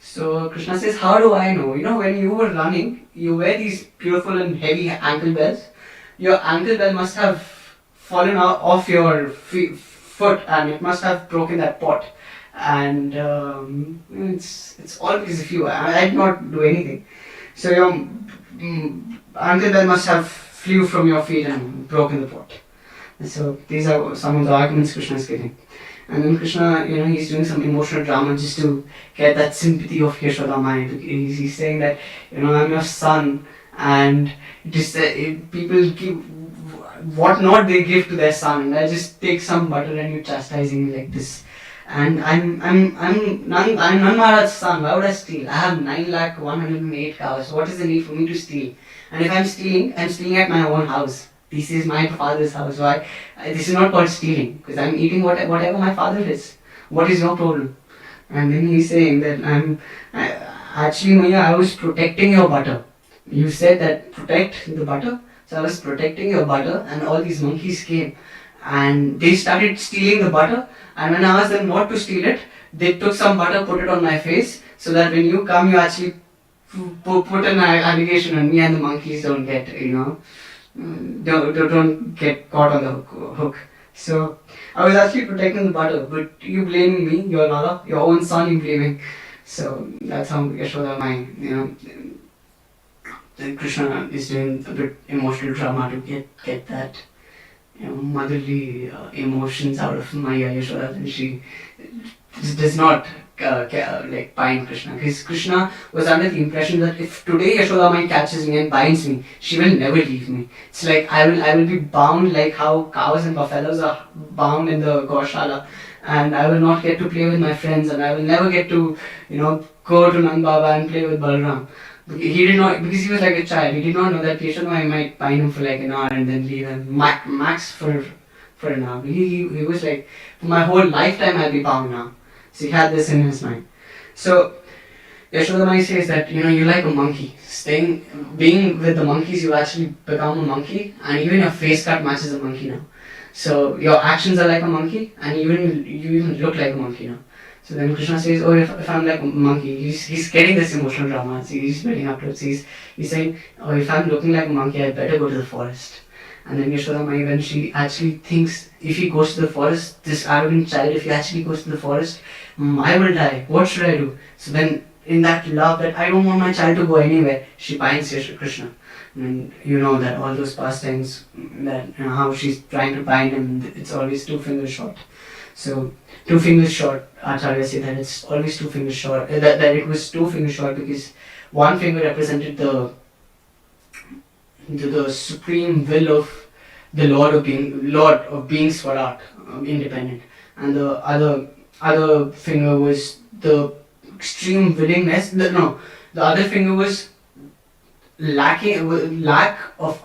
So Krishna says, how do I know? When you were running, you wear these beautiful and heavy ankle bells. Your ankle bell must have fallen off your foot, and it must have broken that pot. And it's all because of you. I did not do anything. So your ankle bell must have flew from your feet and broken the pot. And so these are some of the arguments Krishna is giving. And then Krishna, he's doing some emotional drama just to get that sympathy of Yashodamai. He's saying that, I'm your son, and people give what not they give to their son, and I just take some butter and you chastising me like this. And I'm Nand Maharaj's son. Why would I steal? I have 9,108 cows. What is the need for me to steal? And if I'm stealing at my own house. This is my father's house. So this is not called stealing, because I'm eating whatever my father is. What is your problem? And then he's saying that actually, Maya, I was protecting your butter. You said that protect the butter. So I was protecting your butter, and all these monkeys came, and they started stealing the butter. And when I asked them not to steal it, they took some butter, put it on my face, so that when you come, you actually put an allegation on me, and the monkeys don't get, don't get caught on the hook. So I was actually protecting the butter, but you blaming me, your Nala, your own son you blaming. So that's how Yashodamai, Krishna is doing a bit emotional drama to get that motherly emotions out of Maya Yashoda, and she does not pine Krishna, because Krishna was under the impression that if today Yashodamai catches me and binds me, she will never leave me. It's like I will be bound like how cows and buffaloes are bound in the Gaushala, and I will not get to play with my friends, and I will never get to go to Nand Baba and play with Balram. He did not, because he was like a child, he did not know that Yashodamai might bind him for like an hour and then leave him max for an hour. He was like, for my whole lifetime I'll be bound now. So he had this in his mind. So Yashodamai says that you're like a monkey. Being with the monkeys, you actually become a monkey, and even your face cut matches a monkey now. So your actions are like a monkey, and you even look like a monkey now. So then Krishna says, oh, if I'm like a monkey, he's getting this emotional drama. So he's building up to it. So he's saying, oh, if I'm looking like a monkey, I better go to the forest. And then Yashodamai, when she actually thinks, if he goes to the forest, this arrogant child, if he actually goes to the forest, I will die. What should I do? So then in that love that I don't want my child to go anywhere, she binds Krishna. And you know that all those pastimes, that how she's trying to bind him, it's always 2 fingers short. So 2 fingers short, Acharya say that it's always 2 fingers short. That it was 2 fingers short because one finger represented the supreme will of the Lord of being Swarat, independent, and the other finger was the extreme willingness. The other finger was lack of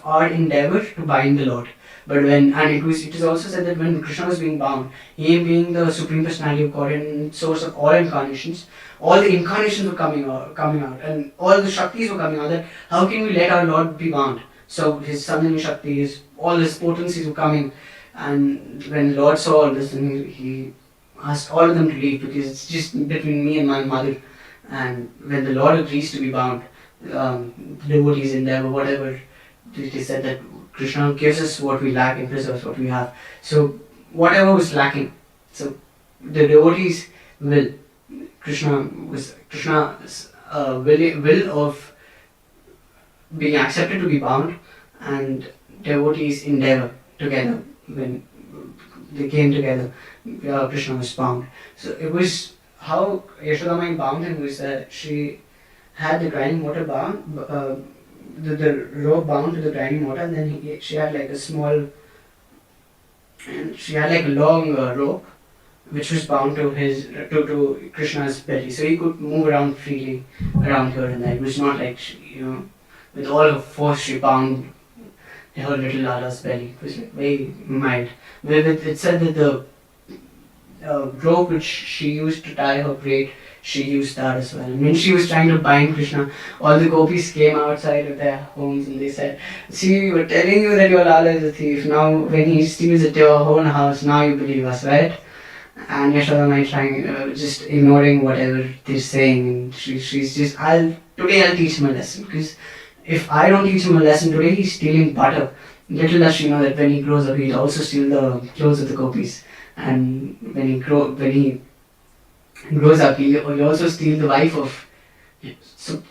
our endeavor to bind the Lord. But it is also said that when Krishna was being bound, he being the supreme personality of God and source of all incarnations, all the incarnations were coming out, and all the Shaktis were coming out. That how can we let our Lord be bound? So his Sandhini Shakti, all his potencies were coming, and when Lord saw all this, then he asked all of them to leave because it's just between me and my mother. And when the Lord agrees to be bound, devotees endeavor, whatever it is said that Krishna gives us what we lack and preserves what we have. So whatever was lacking, so the devotees will Krishna's will of being accepted to be bound, and devotees endeavor together when they came together. Krishna was bound. So it was how Yashodamai bound him was that she had the grinding water bound, the rope bound to the grinding water, and then she had like a long rope which was bound to to Krishna's belly, so he could move around freely around her, and that it was not like with all her force she bound her little Lala's belly. It was like very mild. It said that the rope which she used to tie her braid, she used that as well. And when she was trying to bind Krishna, all the gopis came outside of their homes and they said, "See, we were telling you that your Lala is a thief. Now, when he steals at your own house, now you believe us, right?" And Yashodamai trying, just ignoring whatever they're saying. And she's just, today I'll teach him a lesson. Because if I don't teach him a lesson today, he's stealing butter. Little does she know that when he grows up, he'll also steal the clothes of the gopis. And when he grows up, he'll also steal the wife of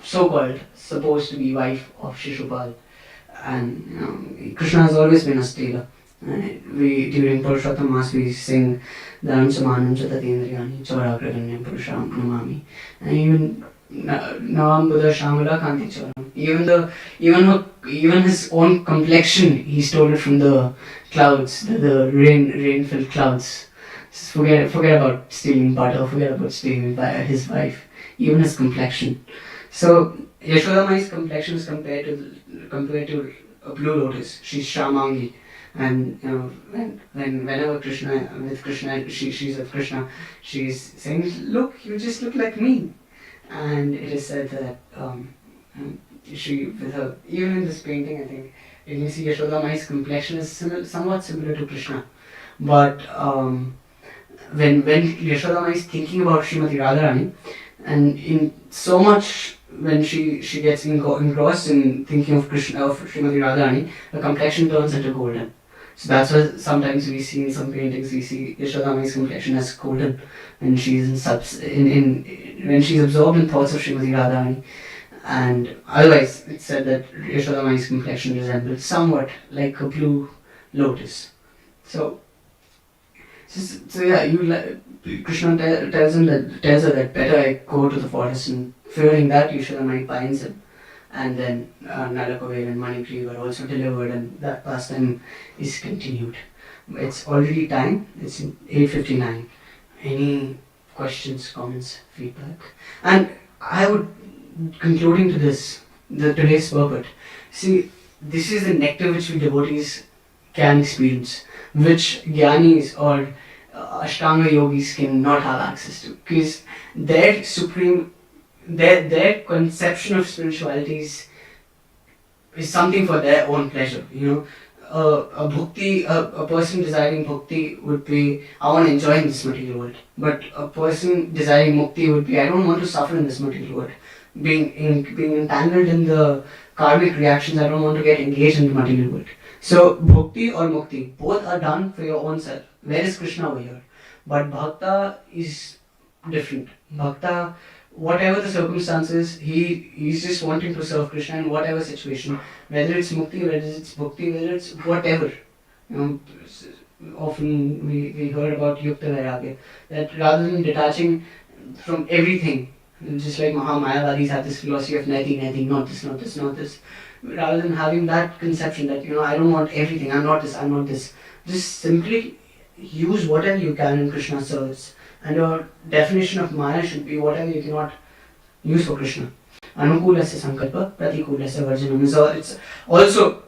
so-called supposed to be wife of Shishupal. And Krishna has always been a stealer. We during Purushottam Mass we sing Dharam Samanam Chatatendriyani Chaurakraganyam Purusham Namami, and even Navam Buddha Shamala Kanti Choram. Even his own complexion he stole it from the clouds, the rain-filled clouds. Forget about stealing butter, forget about stealing his wife, even his complexion. So Yashodamai's complexion is compared to a blue lotus. She's Shamangi, and whenever she's with Krishna, she's saying, "Look, you just look like me." And it is said that she, with her, even in this painting, I think you see Yashodamai's complexion is somewhat similar to Krishna, but when Yashodamai is thinking about Srimati Radharani, and in so much when she gets engrossed in thinking of Krishna, of Srimati Radharani, the complexion turns into golden. So that's why sometimes we see in some paintings we see Yashodamai's complexion as golden when she's when she's absorbed in thoughts of Srimati Radharani. And otherwise, it's said that Yashodamai's complexion resembles somewhat like a blue lotus. So yeah, Krishna tells her that better I go to the forest, and fearing that Yashodamai binds him. And then Nalakovel and Manigriva are also delivered, and that pastime is continued. It's already time, it's 8:59. Any questions, comments, feedback? And I would, concluding to today's purport, see, this is the nectar which we devotees can experience, which Gyanis or Ashtanga yogis cannot have access to, because their conception of spirituality is something for their own pleasure. A person desiring bhakti would be, I want to enjoy in this material world. But a person desiring mukti would be, I don't want to suffer in this material world. Being entangled in the karmic reactions, I don't want to get engaged in the material world. So bhakti or mukti, both are done for your own self. Where is Krishna over here? But bhakta is different. Bhakta whatever the circumstances, he's just wanting to serve Krishna in whatever situation, whether it's mukti, whether it's bhakti, whether it's whatever. You know, often we heard about yukta vairagya, that rather than detaching from everything, just like Mahamayavadis have this philosophy of naiti, not this, not this, not this, rather than having that conception that, I don't want everything, I'm not this, I'm not this, just simply use whatever you can in Krishna's service. And your definition of Maya should be whatever you cannot use for Krishna. Anukulasya sankalpa, pratikulasya varjanam. So it's also,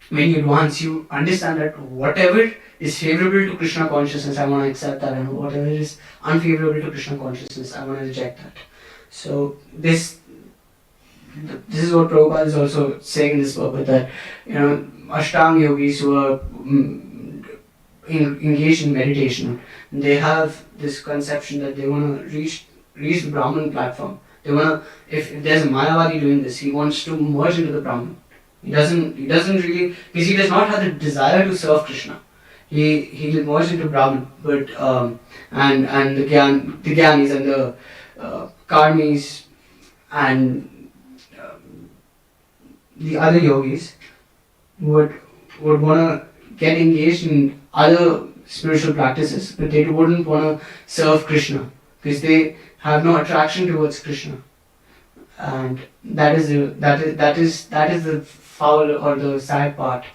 when you advance, you understand that whatever is favorable to Krishna consciousness, I want to accept that, and whatever is unfavorable to Krishna consciousness, I want to reject that. So this is what Prabhupada is also saying in this book, that Ashtanga yogis who are engaged in meditation, they have this conception that they want to reach the Brahman platform. They want to, if there's a Mayavadi doing this, he wants to merge into the Brahman. He doesn't really, because he does not have the desire to serve Krishna. He will merge into Brahman, but and the Gyanis and the Karmis and the other yogis would want to get engaged in other spiritual practices, but they wouldn't want to serve Krishna because they have no attraction towards Krishna, and that is the foul or the sad part,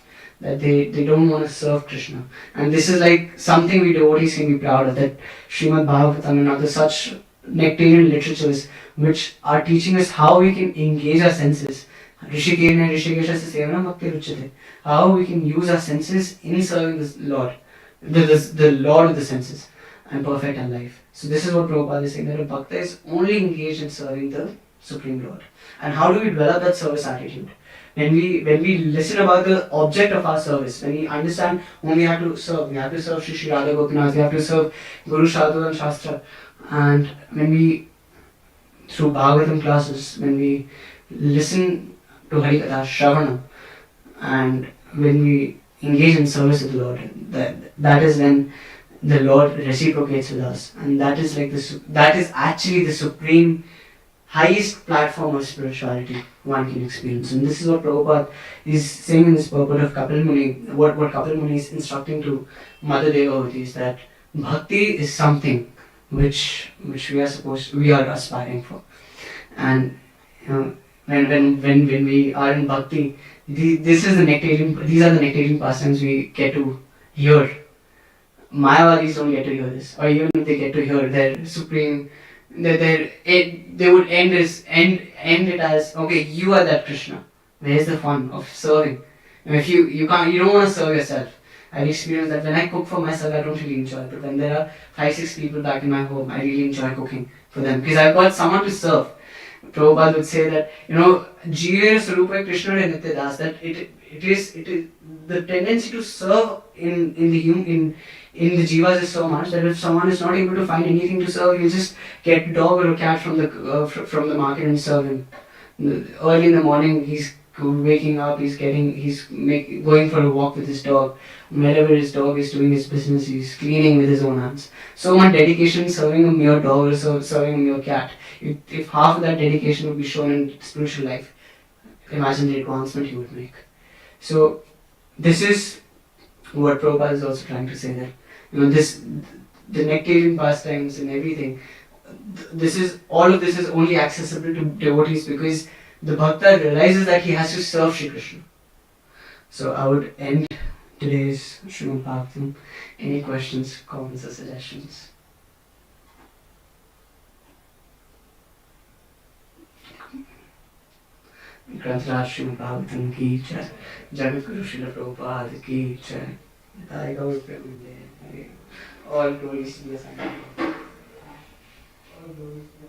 that they don't want to serve Krishna. And this is like something we devotees can be proud of, that Srimad Bhagavatam and other such nectarian literatures which are teaching us how we can engage our senses. Rishikena Rishikesha Sevanam Bhakti Ruchate. How we can use our senses in serving the Lord, the Lord of the senses, and perfect our life. So this is what Prabhupada is saying, that a bhakta is only engaged in serving the Supreme Lord. And how do we develop that service attitude? When we listen about the object of our service, when we understand whom we have to serve Shri Shri Radha Gopinath, we have to serve Guru Sadhu and Shastra, and when we, through Bhagavatam classes, when we listen to Harikatha, Shravana, and when we engage in service of the Lord, that is when the Lord reciprocates with us, and that is actually the supreme, highest platform of spirituality one can experience. And this is what Prabhupada is saying in this purport of Kapil Muni. What Kapil Muni is instructing to Mother Devavati is that bhakti is something which we are aspiring for, and when we are in bhakti, these are the nectarian pastimes we get to hear. Mayavadis don't get to hear this, or even if they get to hear their supreme, they would end it as, okay, you are that Krishna. Where's the fun of serving? If you don't want to serve yourself. I've experienced that when I cook for myself, I don't really enjoy it. But when there are 5-6 people back in my home, I really enjoy cooking for them because I've got someone to serve. Prabhupada would say that, Jive Sarupa Krishna and Nityadas, that it is the tendency to serve in the jivas is so much that if someone is not able to find anything to serve, you just get a dog or a cat from the market and serve him. Early in the morning, he's waking up, going for a walk with his dog. Wherever his dog is doing his business, he's cleaning with his own hands. So much dedication serving a mere dog or serving a mere cat. If half of that dedication would be shown in spiritual life, imagine the advancement he would make. So this is what Prabhupada is also trying to say, that the nectarian pastimes and everything, all of this is only accessible to devotees because the bhakta realizes that he has to serve Shri Krishna. So I would end today's Srimad Bhagavatam. Any questions, comments or suggestions? Grantaraj Srimad Bhagavatam ki jai, Jagat Guru Srila Prabhupada ki jai, Nitai Gaur Premanande, all glories to the Son. All glories to the